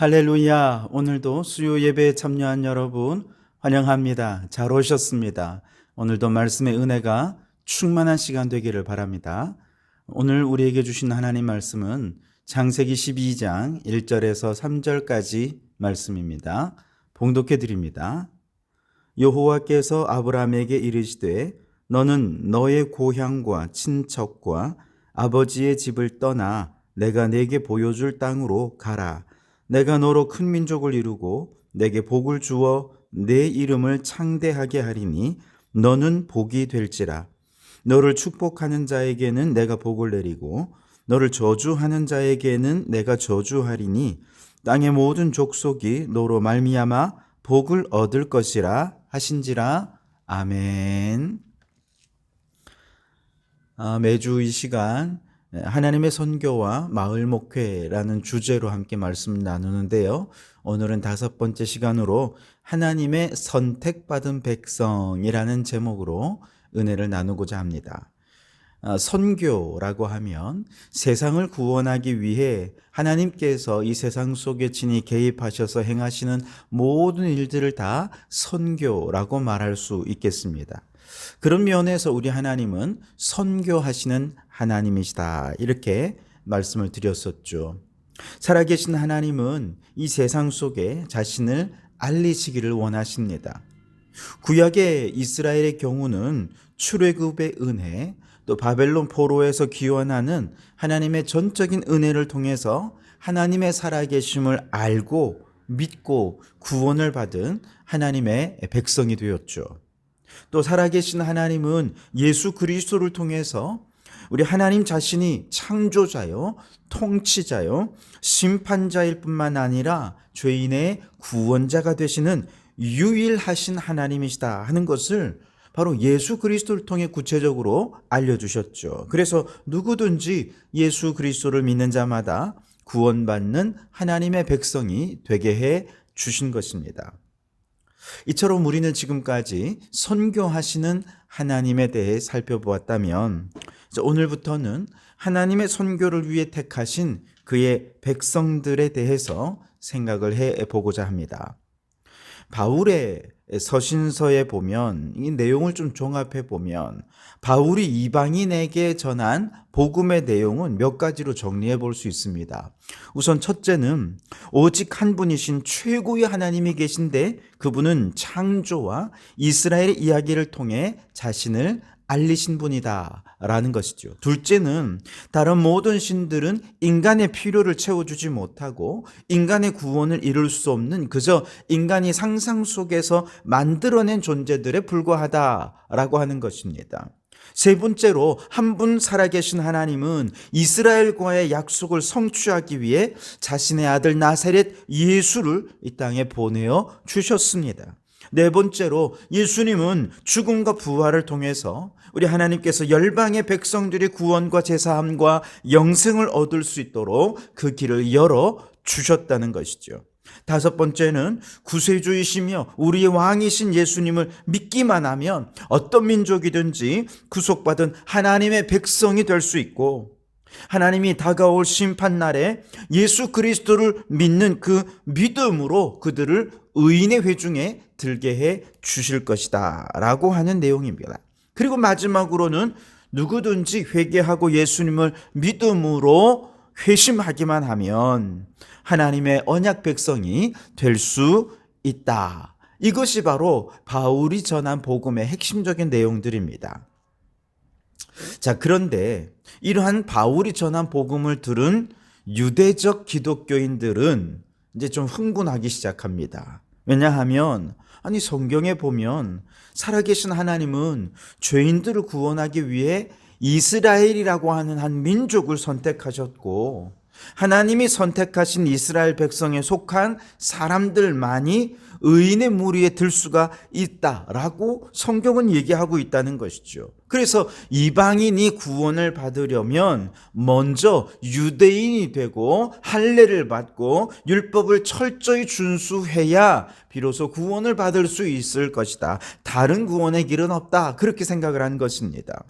할렐루야. 오늘도 수요 예배에 참여한 여러분 환영합니다. 잘 오셨습니다. 오늘도 말씀의 은혜가 충만한 시간 되기를 바랍니다. 오늘 우리에게 주신 하나님 말씀은 창세기 12장 1절에서 3절까지 말씀입니다. 봉독해 드립니다. 여호와께서 아브라함에게 이르시되 너는 너의 고향과 친척과 아버지의 집을 떠나 내가 네게 보여줄 땅으로 가라. 내가 너로 큰 민족을 이루고 내게 복을 주어 내 이름을 창대하게 하리니 너는 복이 될지라. 너를 축복하는 자에게는 내가 복을 내리고 너를 저주하는 자에게는 내가 저주하리니 땅의 모든 족속이 너로 말미암아 복을 얻을 것이라 하신지라. 아멘. 매주 이 시간 하나님의 선교와 마을 목회라는 주제로 함께 말씀 나누는데요. 오늘은 5번째 시간으로 하나님의 선택받은 백성이라는 제목으로 은혜를 나누고자 합니다. 선교라고 하면 세상을 구원하기 위해 하나님께서 이 세상 속에 친히 개입하셔서 행하시는 모든 일들을 다 선교라고 말할 수 있겠습니다. 그런 면에서 우리 하나님은 선교하시는 하나님이시다, 이렇게 말씀을 드렸었죠. 살아계신 하나님은 이 세상 속에 자신을 알리시기를 원하십니다. 구약의 이스라엘의 경우는 출애굽의 은혜, 또 바벨론 포로에서 귀환하는 하나님의 전적인 은혜를 통해서 하나님의 살아계심을 알고 믿고 구원을 받은 하나님의 백성이 되었죠. 또 살아계신 하나님은 예수 그리스도를 통해서 우리 하나님 자신이 창조자요, 통치자요, 심판자일 뿐만 아니라 죄인의 구원자가 되시는 유일하신 하나님이시다 하는 것을 바로 예수 그리스도를 통해 구체적으로 알려주셨죠. 그래서 누구든지 예수 그리스도를 믿는 자마다 구원받는 하나님의 백성이 되게 해 주신 것입니다. 이처럼 우리는 지금까지 선교하시는 하나님에 대해 살펴보았다면 오늘부터는 하나님의 선교를 위해 택하신 그의 백성들에 대해서 생각을 해보고자 합니다. 바울의 서신서에 보면 이 내용을 좀 종합해 보면 바울이 이방인에게 전한 복음의 내용은 몇 가지로 정리해 볼 수 있습니다. 우선 첫째는 오직 한 분이신 최고의 하나님이 계신데 그분은 창조와 이스라엘의 이야기를 통해 자신을 알리신 분이다 라는 것이죠. 둘째는 다른 모든 신들은 인간의 필요를 채워주지 못하고 인간의 구원을 이룰 수 없는 그저 인간이 상상 속에서 만들어낸 존재들에 불과하다라고 하는 것입니다. 세 번째로 한 분 살아계신 하나님은 이스라엘과의 약속을 성취하기 위해 자신의 아들 나사렛 예수를 이 땅에 보내어 주셨습니다. 네 번째로 예수님은 죽음과 부활을 통해서 우리 하나님께서 열방의 백성들이 구원과 제사함과 영생을 얻을 수 있도록 그 길을 열어 주셨다는 것이죠. 다섯 번째는 구세주이시며 우리의 왕이신 예수님을 믿기만 하면 어떤 민족이든지 구속받은 하나님의 백성이 될 수 있고 하나님이 다가올 심판날에 예수 그리스도를 믿는 그 믿음으로 그들을 의인의 회중에 들게 해 주실 것이다 라고 하는 내용입니다. 그리고 마지막으로는 누구든지 회개하고 예수님을 믿음으로 회심하기만 하면 하나님의 언약 백성이 될 수 있다. 이것이 바로 바울이 전한 복음의 핵심적인 내용들입니다. 자, 그런데 이러한 바울이 전한 복음을 들은 유대적 기독교인들은 이제 좀 흥분하기 시작합니다. 왜냐하면 성경에 보면 살아계신 하나님은 죄인들을 구원하기 위해 이스라엘이라고 하는 한 민족을 선택하셨고 하나님이 선택하신 이스라엘 백성에 속한 사람들만이 의인의 무리에 들 수가 있다라고 성경은 얘기하고 있다는 것이죠. 그래서 이방인이 구원을 받으려면 먼저 유대인이 되고 할례를 받고 율법을 철저히 준수해야 비로소 구원을 받을 수 있을 것이다. 다른 구원의 길은 없다. 그렇게 생각을 한 것입니다.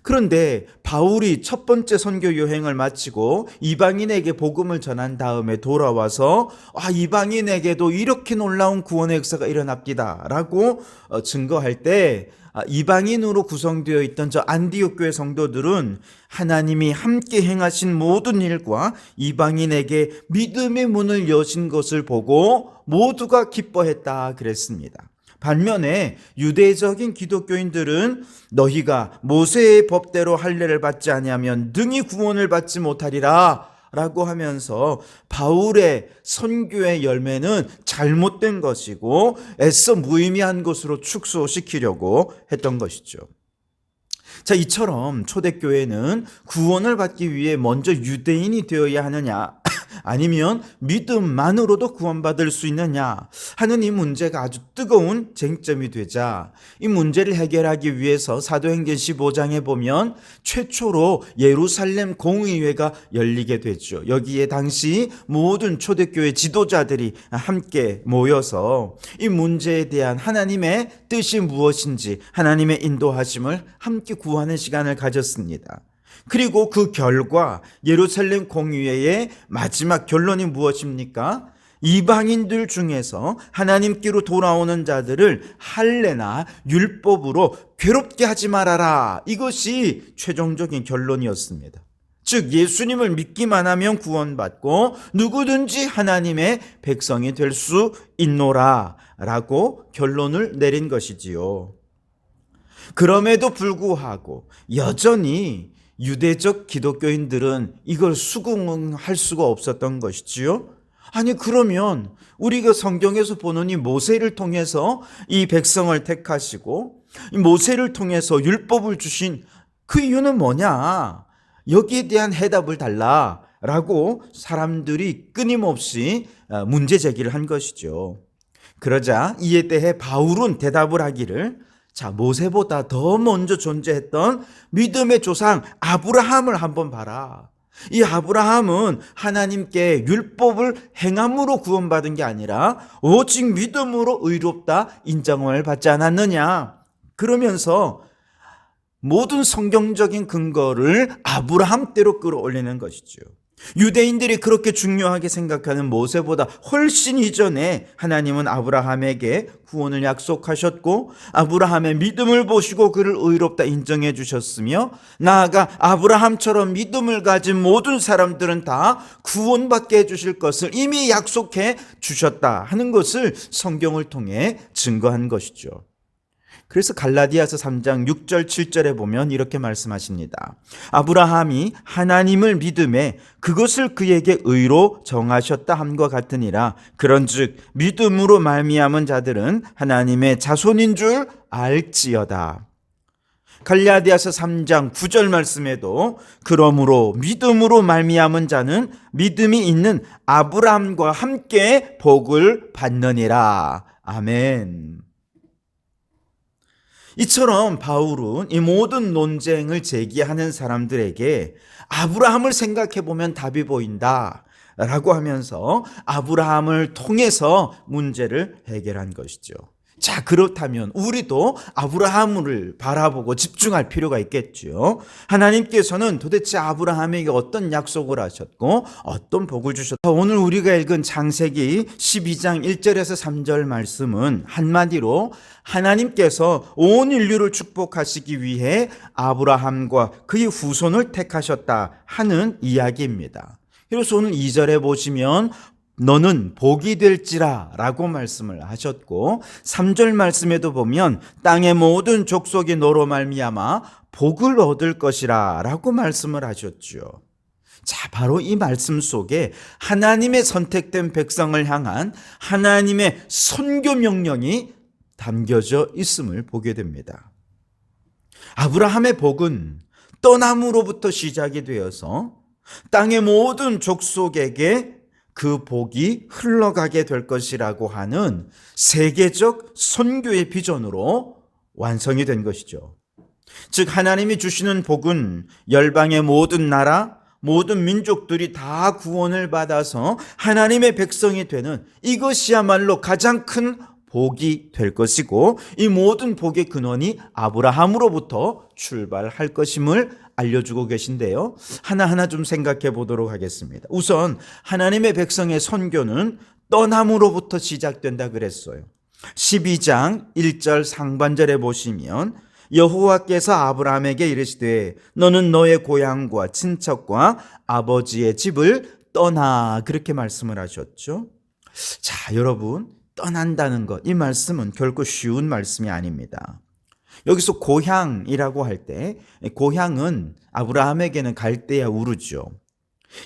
그런데 바울이 첫 번째 선교 여행을 마치고 이방인에게 복음을 전한 다음에 돌아와서 이방인에게도 이렇게 놀라운 구원의 역사가 일어납니다 라고 증거할 때 이방인으로 구성되어 있던 저 안디옥 교회 성도들은 하나님이 함께 행하신 모든 일과 이방인에게 믿음의 문을 여신 것을 보고 모두가 기뻐했다 그랬습니다. 반면에 유대적인 기독교인들은 너희가 모세의 법대로 할례를 받지 아니하면 능히 구원을 받지 못하리라 라고 하면서 바울의 선교의 열매는 잘못된 것이고 애써 무의미한 것으로 축소시키려고 했던 것이죠. 자, 이처럼 초대교회는 구원을 받기 위해 먼저 유대인이 되어야 하느냐 아니면 믿음만으로도 구원받을 수 있느냐 하는 이 문제가 아주 뜨거운 쟁점이 되자 이 문제를 해결하기 위해서 사도행전 15장에 보면 최초로 예루살렘 공의회가 열리게 되죠. 여기에 당시 모든 초대교회 지도자들이 함께 모여서 이 문제에 대한 하나님의 뜻이 무엇인지 하나님의 인도하심을 함께 구하는 시간을 가졌습니다. 그리고 그 결과 예루살렘 공의회의 마지막 결론이 무엇입니까? 이방인들 중에서 하나님께로 돌아오는 자들을 할례나 율법으로 괴롭게 하지 말아라. 이것이 최종적인 결론이었습니다. 즉 예수님을 믿기만 하면 구원받고 누구든지 하나님의 백성이 될 수 있노라 라고 결론을 내린 것이지요. 그럼에도 불구하고 여전히 유대적 기독교인들은 이걸 수긍할 수가 없었던 것이지요. 아니 그러면 우리가 성경에서 보는 이 모세를 통해서 이 백성을 택하시고 이 모세를 통해서 율법을 주신 그 이유는 뭐냐? 여기에 대한 해답을 달라라고 사람들이 끊임없이 문제 제기를 한 것이죠. 그러자 이에 대해 바울은 대답을 하기를 모세보다 더 먼저 존재했던 믿음의 조상 아브라함을 한번 봐라. 이 아브라함은 하나님께 율법을 행함으로 구원받은 게 아니라 오직 믿음으로 의롭다 인정을 받지 않았느냐. 그러면서 모든 성경적인 근거를 아브라함대로 끌어올리는 것이죠. 유대인들이 그렇게 중요하게 생각하는 모세보다 훨씬 이전에 하나님은 아브라함에게 구원을 약속하셨고 아브라함의 믿음을 보시고 그를 의롭다 인정해 주셨으며 나아가 아브라함처럼 믿음을 가진 모든 사람들은 다 구원받게 해주실 것을 이미 약속해 주셨다 하는 것을 성경을 통해 증거한 것이죠. 그래서 갈라디아서 3장 6절 7절에 보면 이렇게 말씀하십니다. 아브라함이 하나님을 믿음에 그것을 그에게 의로 정하셨다 함과 같으니라. 그런즉 믿음으로 말미암은 자들은 하나님의 자손인 줄 알지어다. 갈라디아서 3장 9절 말씀에도 그러므로 믿음으로 말미암은 자는 믿음이 있는 아브라함과 함께 복을 받느니라. 아멘. 이처럼 바울은 이 모든 논쟁을 제기하는 사람들에게 아브라함을 생각해 보면 답이 보인다 라고 하면서 아브라함을 통해서 문제를 해결한 것이죠. 자, 그렇다면 우리도 아브라함을 바라보고 집중할 필요가 있겠죠. 하나님께서는 도대체 아브라함에게 어떤 약속을 하셨고 어떤 복을 주셨다. 오늘 우리가 읽은 창세기 12장 1절에서 3절 말씀은 한마디로 하나님께서 온 인류를 축복하시기 위해 아브라함과 그의 후손을 택하셨다 하는 이야기입니다. 그래서 오늘 2절에 보시면 너는 복이 될지라 라고 말씀을 하셨고 3절 말씀에도 보면 땅의 모든 족속이 너로 말미암아 복을 얻을 것이라 라고 말씀을 하셨죠. 자, 바로 이 말씀 속에 하나님의 선택된 백성을 향한 하나님의 선교 명령이 담겨져 있음을 보게 됩니다. 아브라함의 복은 떠남으로부터 시작이 되어서 땅의 모든 족속에게 그 복이 흘러가게 될 것이라고 하는 세계적 선교의 비전으로 완성이 된 것이죠. 즉 하나님이 주시는 복은 열방의 모든 나라, 모든 민족들이 다 구원을 받아서 하나님의 백성이 되는 이것이야말로 가장 큰 복이 될 것이고 이 모든 복의 근원이 아브라함으로부터 출발할 것임을 알려주고 계신데요. 하나하나 좀 생각해 보도록 하겠습니다. 우선 하나님의 백성의 선교는 떠남으로부터 시작된다 그랬어요. 12장 1절 상반절에 보시면 여호와께서 아브라함에게 이르시되 너는 너의 고향과 친척과 아버지의 집을 떠나, 그렇게 말씀을 하셨죠. 자, 여러분, 떠난다는 것, 이 말씀은 결코 쉬운 말씀이 아닙니다. 여기서 고향이라고 할 때 고향은 아브라함에게는 갈대아 우르죠.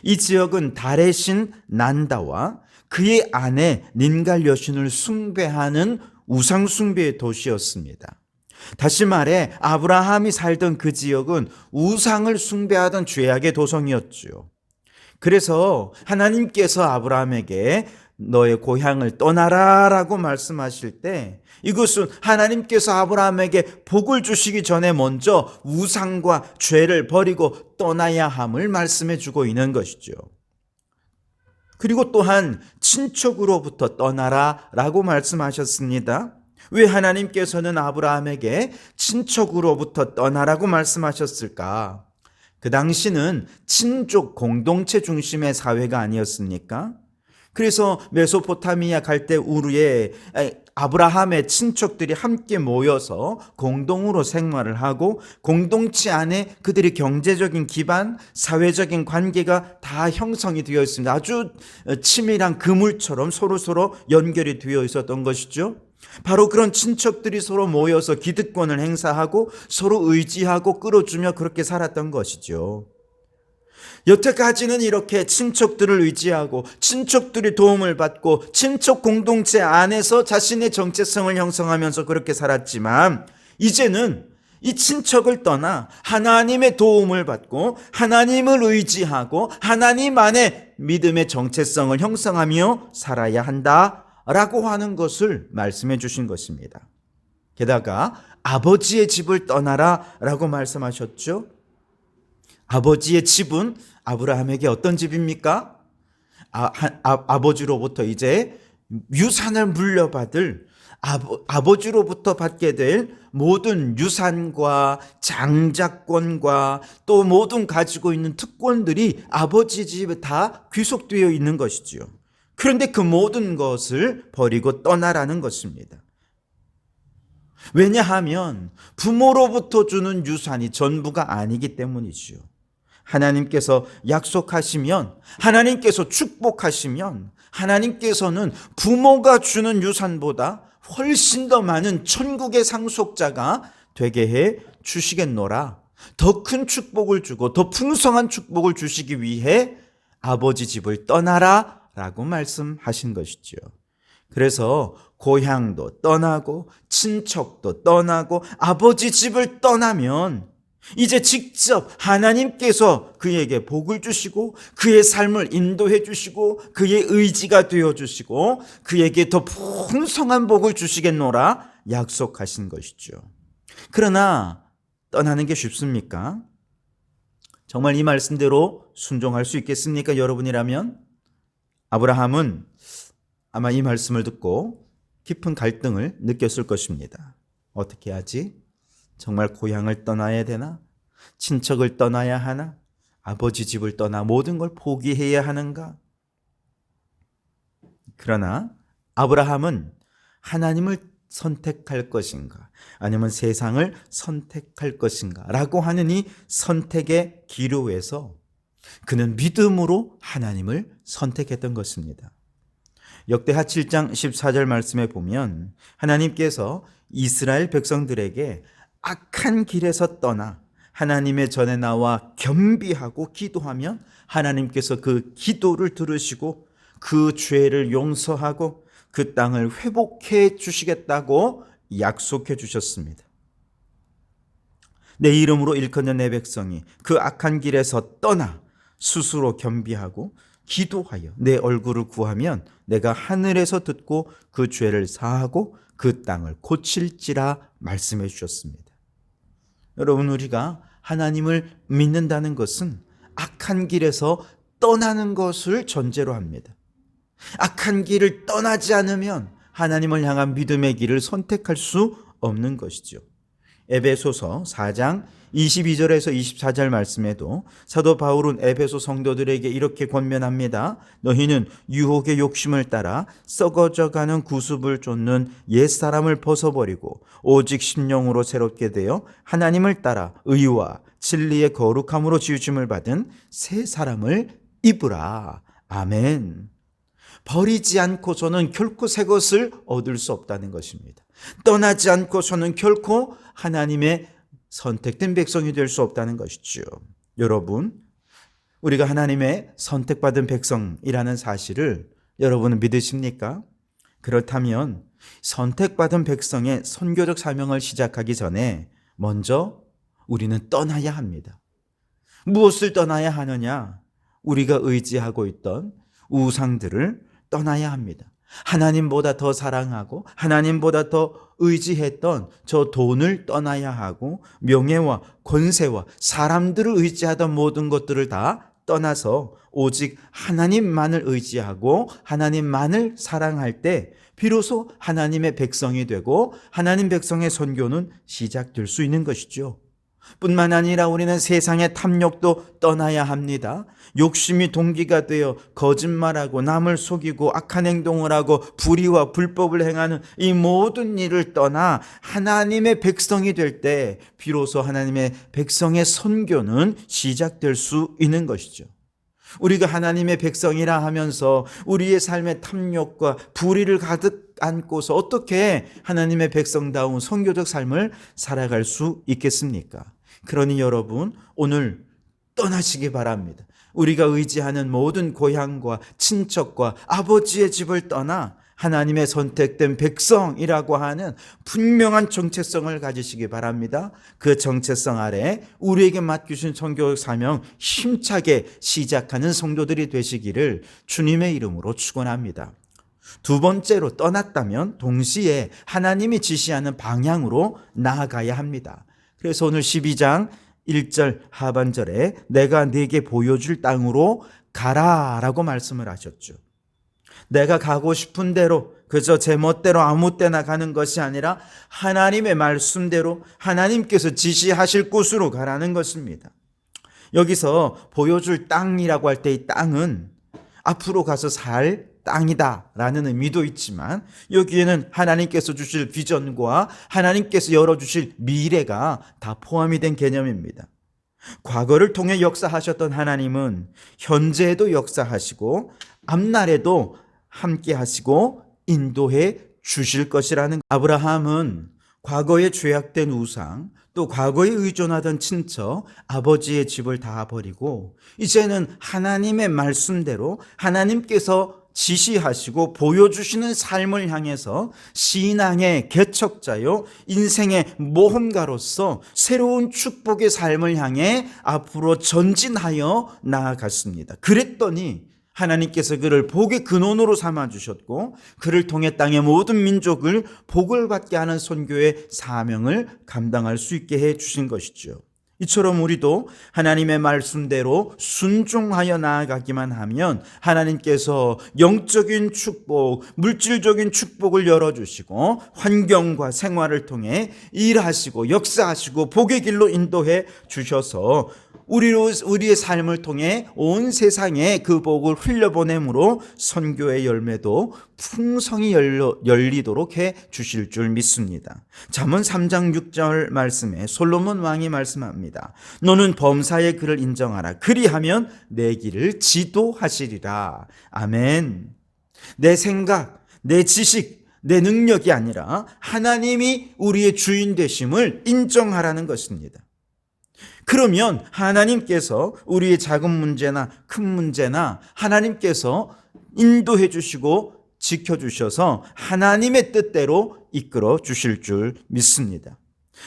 이 지역은 달의 신 난다와 그의 아내 닌갈 여신을 숭배하는 우상 숭배의 도시였습니다. 다시 말해 아브라함이 살던 그 지역은 우상을 숭배하던 죄악의 도성이었죠. 그래서 하나님께서 아브라함에게 너의 고향을 떠나라 라고 말씀하실 때 이것은 하나님께서 아브라함에게 복을 주시기 전에 먼저 우상과 죄를 버리고 떠나야 함을 말씀해 주고 있는 것이죠. 그리고 또한 친척으로부터 떠나라 라고 말씀하셨습니다. 왜 하나님께서는 아브라함에게 친척으로부터 떠나라고 말씀하셨을까? 그 당시는 친족 공동체 중심의 사회가 아니었습니까? 그래서 메소포타미아 갈대 우르에 아브라함의 친척들이 함께 모여서 공동으로 생활을 하고 공동체 안에 그들의 경제적인 기반, 사회적인 관계가 다 형성이 되어 있습니다. 아주 치밀한 그물처럼 서로 연결이 되어 있었던 것이죠. 바로 그런 친척들이 서로 모여서 기득권을 행사하고 서로 의지하고 끌어주며 그렇게 살았던 것이죠. 여태까지는 이렇게 친척들을 의지하고 친척들이 도움을 받고 친척 공동체 안에서 자신의 정체성을 형성하면서 그렇게 살았지만 이제는 이 친척을 떠나 하나님의 도움을 받고 하나님을 의지하고 하나님 안에 믿음의 정체성을 형성하며 살아야 한다라고 하는 것을 말씀해 주신 것입니다. 게다가 아버지의 집을 떠나라라고 말씀하셨죠. 아버지의 집은 아브라함에게 어떤 집입니까? 아버지로부터 이제 유산을 물려받을 아버지로부터 받게 될 모든 유산과 장자권과 또 모든 가지고 있는 특권들이 아버지 집에 다 귀속되어 있는 것이지요. 그런데 그 모든 것을 버리고 떠나라는 것입니다. 왜냐하면 부모로부터 주는 유산이 전부가 아니기 때문이지요. 하나님께서 약속하시면, 하나님께서 축복하시면 하나님께서는 부모가 주는 유산보다 훨씬 더 많은 천국의 상속자가 되게 해 주시겠노라. 더 큰 축복을 주고 더 풍성한 축복을 주시기 위해 아버지 집을 떠나라 라고 말씀하신 것이지요. 그래서 고향도 떠나고 친척도 떠나고 아버지 집을 떠나면 이제 직접 하나님께서 그에게 복을 주시고 그의 삶을 인도해 주시고 그의 의지가 되어 주시고 그에게 더 풍성한 복을 주시겠노라 약속하신 것이죠. 그러나 떠나는 게 쉽습니까? 정말 이 말씀대로 순종할 수 있겠습니까? 여러분이라면? 아브라함은 아마 이 말씀을 듣고 깊은 갈등을 느꼈을 것입니다. 어떻게 하지? 정말 고향을 떠나야 되나? 친척을 떠나야 하나? 아버지 집을 떠나 모든 걸 포기해야 하는가? 그러나 아브라함은 하나님을 선택할 것인가? 아니면 세상을 선택할 것인가? 라고 하는 이 선택의 기로에서 그는 믿음으로 하나님을 선택했던 것입니다. 역대하 7장 14절 말씀에 보면 하나님께서 이스라엘 백성들에게 악한 길에서 떠나 하나님의 전에 나와 겸비하고 기도하면 하나님께서 그 기도를 들으시고 그 죄를 용서하고 그 땅을 회복해 주시겠다고 약속해 주셨습니다. 내 이름으로 일컫는 내 백성이 그 악한 길에서 떠나 스스로 겸비하고 기도하여 내 얼굴을 구하면 내가 하늘에서 듣고 그 죄를 사하고 그 땅을 고칠지라 말씀해 주셨습니다. 여러분, 우리가 하나님을 믿는다는 것은 악한 길에서 떠나는 것을 전제로 합니다. 악한 길을 떠나지 않으면 하나님을 향한 믿음의 길을 선택할 수 없는 것이죠. 에베소서 4장 22절에서 24절 말씀에도 사도 바울은 에베소 성도들에게 이렇게 권면합니다. 너희는 유혹의 욕심을 따라 썩어져가는 구습을 쫓는 옛사람을 벗어버리고 오직 심령으로 새롭게 되어 하나님을 따라 의와 진리의 거룩함으로 지으심을 받은 새 사람을 입으라. 아멘. 버리지 않고서는 결코 새 것을 얻을 수 없다는 것입니다. 떠나지 않고서는 결코 하나님의 선택된 백성이 될 수 없다는 것이죠. 여러분, 우리가 하나님의 선택받은 백성이라는 사실을 여러분은 믿으십니까? 그렇다면 선택받은 백성의 선교적 사명을 시작하기 전에 먼저 우리는 떠나야 합니다. 무엇을 떠나야 하느냐? 우리가 의지하고 있던 우상들을 떠나야 합니다. 하나님보다 더 사랑하고 하나님보다 더 의지했던 저 돈을 떠나야 하고 명예와 권세와 사람들을 의지하던 모든 것들을 다 떠나서 오직 하나님만을 의지하고 하나님만을 사랑할 때 비로소 하나님의 백성이 되고 하나님 백성의 선교는 시작될 수 있는 것이죠. 뿐만 아니라 우리는 세상의 탐욕도 떠나야 합니다. 욕심이 동기가 되어 거짓말하고 남을 속이고 악한 행동을 하고 불의와 불법을 행하는 이 모든 일을 떠나 하나님의 백성이 될 때 비로소 하나님의 백성의 선교는 시작될 수 있는 것이죠. 우리가 하나님의 백성이라 하면서 우리의 삶의 탐욕과 불의를 가득 안고서 어떻게 하나님의 백성다운 선교적 삶을 살아갈 수 있겠습니까? 그러니 여러분, 오늘 떠나시기 바랍니다. 우리가 의지하는 모든 고향과 친척과 아버지의 집을 떠나 하나님의 선택된 백성이라고 하는 분명한 정체성을 가지시기 바랍니다. 그 정체성 아래 우리에게 맡기신 선교적 사명 힘차게 시작하는 성도들이 되시기를 주님의 이름으로 축원합니다. 두 번째로 떠났다면 동시에 하나님이 지시하는 방향으로 나아가야 합니다. 그래서 오늘 12장 1절 하반절에 내가 네게 보여줄 땅으로 가라라고 말씀을 하셨죠. 내가 가고 싶은 대로 그저 제 멋대로 아무 때나 가는 것이 아니라 하나님의 말씀대로 하나님께서 지시하실 곳으로 가라는 것입니다. 여기서 보여줄 땅이라고 할 때 이 땅은 앞으로 가서 살 땅이다 라는 의미도 있지만 여기에는 하나님께서 주실 비전과 하나님께서 열어주실 미래가 다 포함이 된 개념입니다. 과거를 통해 역사하셨던 하나님은 현재에도 역사하시고 앞날에도 함께 하시고 인도해 주실 것이라는. 아브라함은 과거에 죄악된 우상, 또 과거에 의존하던 친척, 아버지의 집을 다 버리고 이제는 하나님의 말씀대로 하나님께서 지시하시고 보여주시는 삶을 향해서 신앙의 개척자요, 인생의 모험가로서 새로운 축복의 삶을 향해 앞으로 전진하여 나아갔습니다. 그랬더니 하나님께서 그를 복의 근원으로 삼아주셨고 그를 통해 땅의 모든 민족을 복을 받게 하는 선교의 사명을 감당할 수 있게 해주신 것이죠. 이처럼 우리도 하나님의 말씀대로 순종하여 나아가기만 하면 하나님께서 영적인 축복, 물질적인 축복을 열어주시고 환경과 생활을 통해 일하시고 역사하시고 복의 길로 인도해 주셔서 우리의 삶을 통해 온 세상에 그 복을 흘려보내므로 선교의 열매도 풍성히 열리도록 해 주실 줄 믿습니다. 잠언 3장 6절 말씀에 솔로몬 왕이 말씀합니다. 너는 범사의 그를 인정하라. 그리하면 내 길을 지도하시리라. 아멘. 내 생각, 내 지식, 내 능력이 아니라 하나님이 우리의 주인 되심을 인정하라는 것입니다. 그러면 하나님께서 우리의 작은 문제나 큰 문제나 하나님께서 인도해 주시고 지켜주셔서 하나님의 뜻대로 이끌어 주실 줄 믿습니다.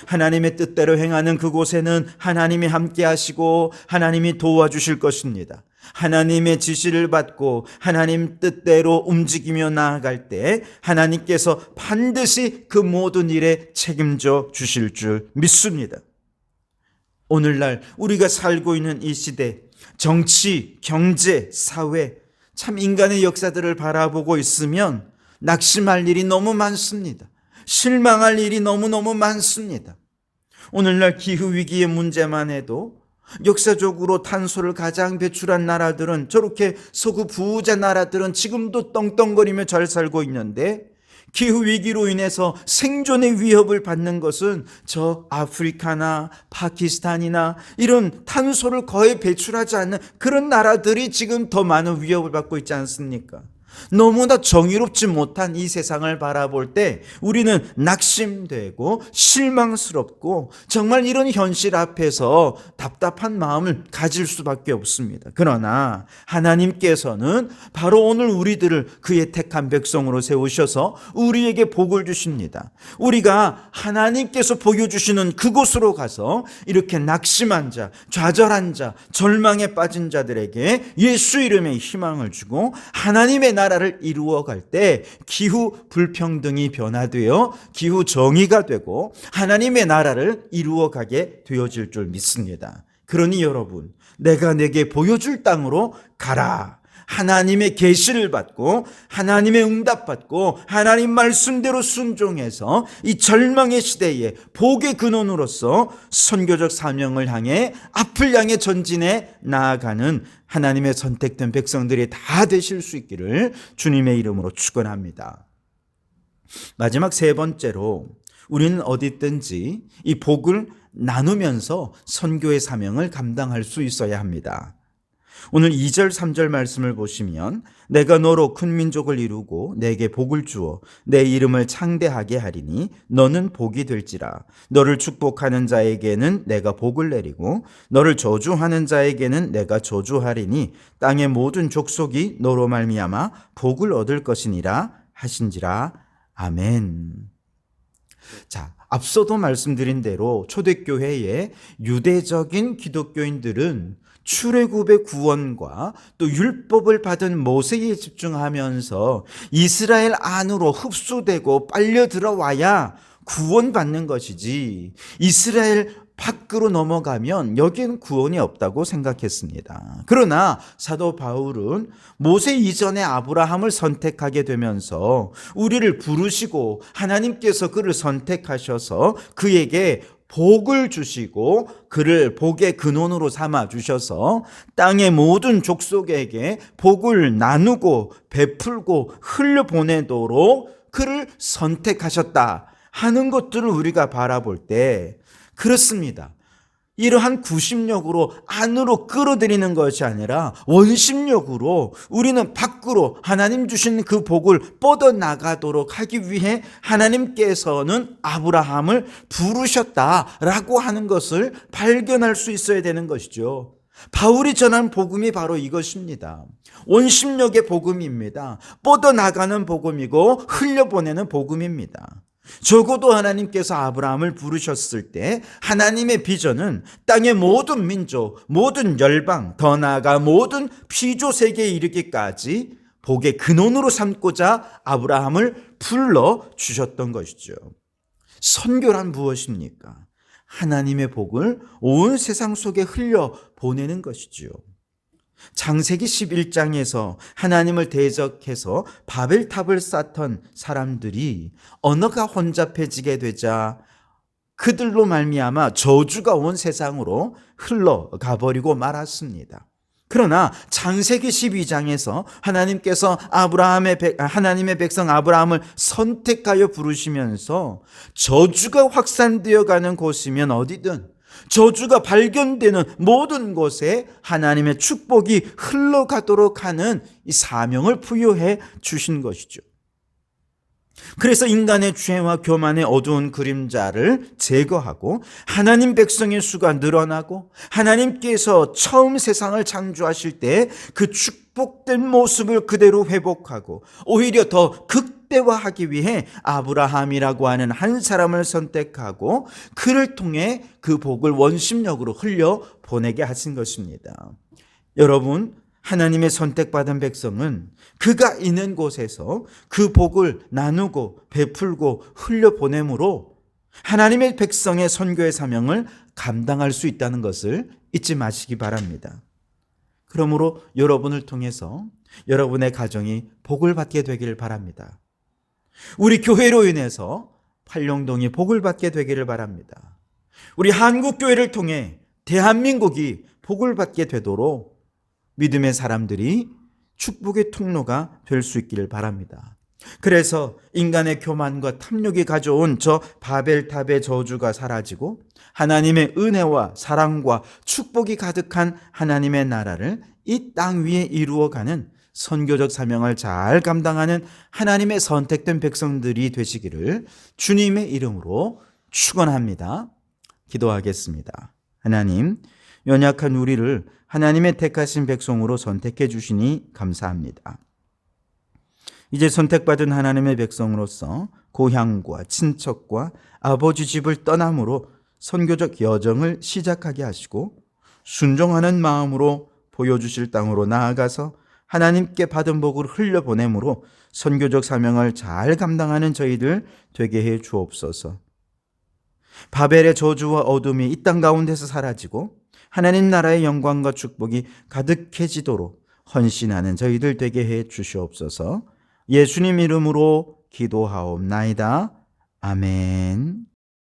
하나님의 뜻대로 행하는 그곳에는 하나님이 함께 하시고 하나님이 도와주실 것입니다. 하나님의 지시를 받고 하나님 뜻대로 움직이며 나아갈 때 하나님께서 반드시 그 모든 일에 책임져 주실 줄 믿습니다. 오늘날 우리가 살고 있는 이 시대, 정치, 경제, 사회, 참 인간의 역사들을 바라보고 있으면 낙심할 일이 너무 많습니다. 실망할 일이 너무너무 많습니다. 오늘날 기후위기의 문제만 해도 역사적으로 탄소를 가장 배출한 나라들은, 저렇게 서구 부자 나라들은 지금도 떵떵거리며 잘 살고 있는데, 기후위기로 인해서 생존의 위협을 받는 것은 저 아프리카나 파키스탄이나 이런 탄소를 거의 배출하지 않는 그런 나라들이 지금 더 많은 위협을 받고 있지 않습니까? 너무나 정의롭지 못한 이 세상을 바라볼 때 우리는 낙심되고 실망스럽고 정말 이런 현실 앞에서 답답한 마음을 가질 수밖에 없습니다. 그러나 하나님께서는 바로 오늘 우리들을 그의 택한 백성으로 세우셔서 우리에게 복을 주십니다. 우리가 하나님께서 보여주시는 그곳으로 가서 이렇게 낙심한 자, 좌절한 자, 절망에 빠진 자들에게 예수 이름의 희망을 주고 하나님의 나라를 이루어갈 때 기후 불평등이 변화되어 기후 정의가 되고 하나님의 나라를 이루어가게 되어질 줄 믿습니다. 그러니 여러분, 내가 내게 보여줄 땅으로 가라. 하나님의 계시를 받고 하나님의 응답 받고 하나님 말씀대로 순종해서 이 절망의 시대에 복의 근원으로서 선교적 사명을 향해 앞을 향해 전진해 나아가는 하나님의 선택된 백성들이 다 되실 수 있기를 주님의 이름으로 축원합니다. 마지막 세 번째로, 우리는 어디 있든지 이 복을 나누면서 선교의 사명을 감당할 수 있어야 합니다. 오늘 2절 3절 말씀을 보시면, 내가 너로 큰 민족을 이루고 내게 복을 주어 내 이름을 창대하게 하리니 너는 복이 될지라. 너를 축복하는 자에게는 내가 복을 내리고 너를 저주하는 자에게는 내가 저주하리니 땅의 모든 족속이 너로 말미암아 복을 얻을 것이니라 하신지라. 아멘. 자, 앞서도 말씀드린 대로 초대교회의 유대적인 기독교인들은 출애굽의 구원과 또 율법을 받은 모세에 집중하면서 이스라엘 안으로 흡수되고 빨려 들어와야 구원받는 것이지, 이스라엘 밖으로 넘어가면 여기는 구원이 없다고 생각했습니다. 그러나 사도 바울은 모세 이전에 아브라함을 선택하게 되면서 우리를 부르시고 하나님께서 그를 선택하셔서 그에게 복을 주시고 그를 복의 근원으로 삼아 주셔서 땅의 모든 족속에게 복을 나누고 베풀고 흘려보내도록 그를 선택하셨다 하는 것들을 우리가 바라볼 때, 그렇습니다. 이러한 구심력으로 안으로 끌어들이는 것이 아니라 원심력으로 우리는 밖으로 하나님 주신 그 복을 뻗어나가도록 하기 위해 하나님께서는 아브라함을 부르셨다라고 하는 것을 발견할 수 있어야 되는 것이죠. 바울이 전한 복음이 바로 이것입니다. 원심력의 복음입니다. 뻗어나가는 복음이고 흘려보내는 복음입니다. 적어도 하나님께서 아브라함을 부르셨을 때 하나님의 비전은 땅의 모든 민족, 모든 열방, 더 나아가 모든 피조 세계에 이르기까지 복의 근원으로 삼고자 아브라함을 불러주셨던 것이죠. 선교란 무엇입니까? 하나님의 복을 온 세상 속에 흘려보내는 것이죠. 창세기 11장에서 하나님을 대적해서 바벨탑을 쌓던 사람들이 언어가 혼잡해지게 되자 그들로 말미암아 저주가 온 세상으로 흘러가 버리고 말았습니다. 그러나 창세기 12장에서 하나님께서 하나님의 백성 아브라함을 선택하여 부르시면서 저주가 확산되어 가는 곳이면 어디든, 저주가 발견되는 모든 곳에 하나님의 축복이 흘러가도록 하는 이 사명을 부여해 주신 것이죠. 그래서 인간의 죄와 교만의 어두운 그림자를 제거하고 하나님 백성의 수가 늘어나고, 하나님께서 처음 세상을 창조하실 때 그 축복된 모습을 그대로 회복하고 오히려 더 극대화하기 위해 아브라함이라고 하는 한 사람을 선택하고 그를 통해 그 복을 원심력으로 흘려보내게 하신 것입니다. 여러분, 하나님의 선택받은 백성은 그가 있는 곳에서 그 복을 나누고 베풀고 흘려보내므로 하나님의 백성의 선교의 사명을 감당할 수 있다는 것을 잊지 마시기 바랍니다. 그러므로 여러분을 통해서 여러분의 가정이 복을 받게 되기를 바랍니다. 우리 교회로 인해서 팔령동이 복을 받게 되기를 바랍니다. 우리 한국교회를 통해 대한민국이 복을 받게 되도록 믿음의 사람들이 축복의 통로가 될 수 있기를 바랍니다. 그래서 인간의 교만과 탐욕이 가져온 저 바벨탑의 저주가 사라지고 하나님의 은혜와 사랑과 축복이 가득한 하나님의 나라를 이 땅 위에 이루어가는 선교적 사명을 잘 감당하는 하나님의 선택된 백성들이 되시기를 주님의 이름으로 축원합니다. 기도하겠습니다. 하나님, 연약한 우리를 하나님의 택하신 백성으로 선택해 주시니 감사합니다. 이제 선택받은 하나님의 백성으로서 고향과 친척과 아버지 집을 떠남으로 선교적 여정을 시작하게 하시고 순종하는 마음으로 보여주실 땅으로 나아가서 하나님께 받은 복을 흘려보내므로 선교적 사명을 잘 감당하는 저희들 되게 해 주옵소서. 바벨의 저주와 어둠이 이 땅 가운데서 사라지고 하나님 나라의 영광과 축복이 가득해지도록 헌신하는 저희들 되게 해 주시옵소서. 예수님 이름으로 기도하옵나이다. 아멘.